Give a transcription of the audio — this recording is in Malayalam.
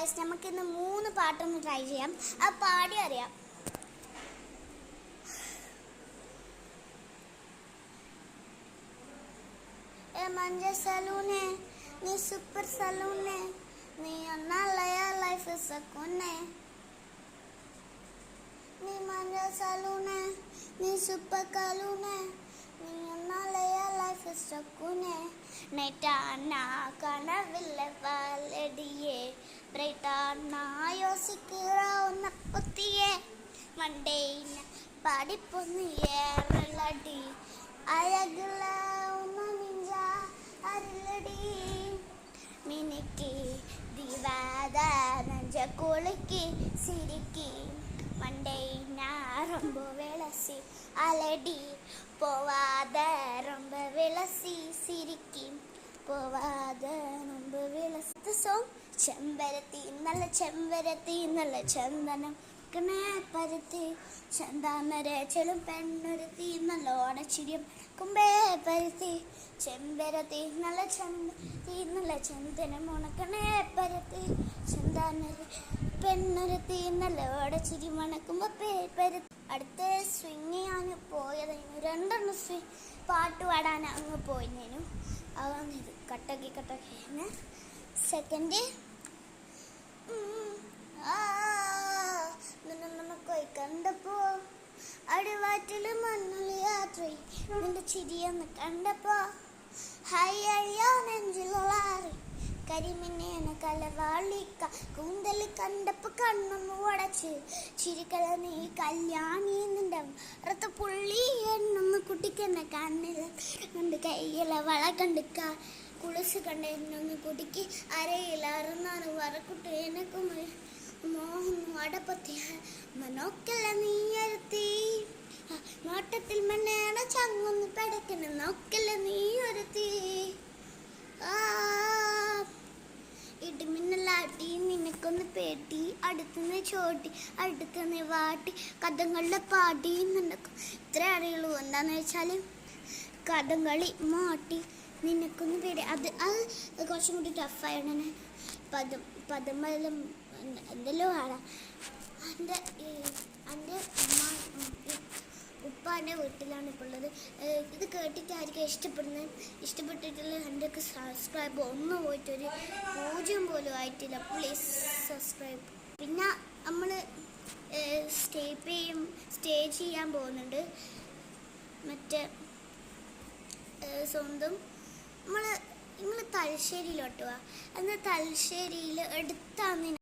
ഗായ്സ്, നമുക്കിന്ന് 3 പാട്ടൊന്ന് ട്രൈ ചെയ്യാം. അത് പാടി അറിയാം. മഞ്ച സലൂനെ, നീ സൂപ്പർ സലൂനെ, നീ ഒന്നാലയ ലൈഫ് സക്കൂനെ. നീ മഞ്ച സലൂനെ, നീ സൂപ്പർ കലൂനെ, നീ ഒന്നാലയ ലൈഫ് സക്കൂനെ. നെറ്റാന കനവില്ല വാലടിയെ, ബ്രൈറ്റാന യോസിക്കുന്ന പൊത്തിയെ, മണ്ടേന പാടിപ്പൊന്നിയേറലടി, അഴകുള്ള മിനിക്ക് ദിവാദ നഞ്ച കുളിക്ക് സിരിക്ക്, മണ്ടേ ரொம்ப விளசி அலடி போவாத ரொம்ப விளசி சிரிக்கி, போவாத ரொம்ப விளசி. സോങ് ചെമ്പരത്തി നല്ല ചെമ്പരത്തി നല്ല ചന്ദനം പരുത്തി, ചന്താമരച്ചലും പെണ്ണൊരുത്തി നല്ല ഓണച്ചിരിയും കുമ്പേ പരുത്തി, ചെമ്പരത്തി നല്ല ചെമ്പരത്തി നല്ല ചന്ദനം ഉണക്കണേ പരുത്തി, ചന്താമര പെണ്ണൊരുത്തി നല്ല ഓടച്ചിരി മണക്കുമ്പോ പരുത്തി. അടുത്ത സ്വിങ് ചെയ്യാൻ പോയതിനു 2 സ്വിങ് പാട്ട് പാടാൻ അങ്ങ് പോയതിനു അതാണ് ഇത്. കട്ടക്കി സെക്കൻഡ് നമുക്കൊയി കണ്ടപ്പോ അടിവാറ്റില് മണ്ണുള്ള യാത്ര, നിന്റെ ചിരിയൊന്ന് കണ്ടപ്പോ ഹൈ അയ്യോ നെഞ്ചിലാറി, കരിമിന്നേന കലവാളിക്ക കൂന്തല് കണ്ടപ്പോ കണ്ണൊന്ന് ഉടച്ച് ചിരിക്കല നീ കല്യാണി, നിന്റെ റത്ത പുള്ളി എണ്ണൊന്ന് കുട്ടിക്കെന്നെ കണ്ണില് കണ്ട്, കയ്യിലെ വള കണ്ടിക്ക കുളിച്ച് കണ്ട എന്നൊന്ന് കുടിക്ക്, അരയിലറുന്നാണ് വറക്കുട്ട് എനക്കും മോഹം അടപ്പത്തി, മനോക്കല്ല നീയരുത്തി നോട്ടത്തിൽ മണ്ണേട ചങ്ങൊന്ന് പടക്കണ, നോക്കല്ല നീയൊരുത്തി ഇടിമിന്നലാട്ടി നിനക്കൊന്ന് പേട്ടി, അടുത്തുനിന്ന് ചോട്ടി അടുത്തുനിന്ന് വാട്ടി, കഥകളിലെ പാടി നിനക്ക് ഇത്ര അറിയുള്ളൂ. എന്താന്ന് വെച്ചാൽ കഥകളി മാട്ടി നിനക്കൊന്ന് പേടി, അത് കുറച്ചും കൂടി ടഫായാണ്. പദമെല്ലാം എന്തെല്ലോ ആടാ. എൻ്റെ ഉപ്പാൻ്റെ വീട്ടിലാണ് ഇപ്പോൾ ഉള്ളത്. ഇത് കേട്ടിട്ടായിരിക്കും ഇഷ്ടപ്പെട്ടിട്ടുള്ള 100 സബ്സ്ക്രൈബ് ഒന്നും പോയിട്ടൊരു 0 പോലും ആയിട്ടില്ല. Please subscribe. പിന്നെ നമ്മൾ സ്റ്റേ ചെയ്യാൻ പോകുന്നുണ്ട്. മറ്റേ സ്വന്തം നിങ്ങൾ തലശ്ശേരിയിലോട്ട് പോവാ. എന്നാൽ തലശ്ശേരിയിൽ എടുത്താന്ന്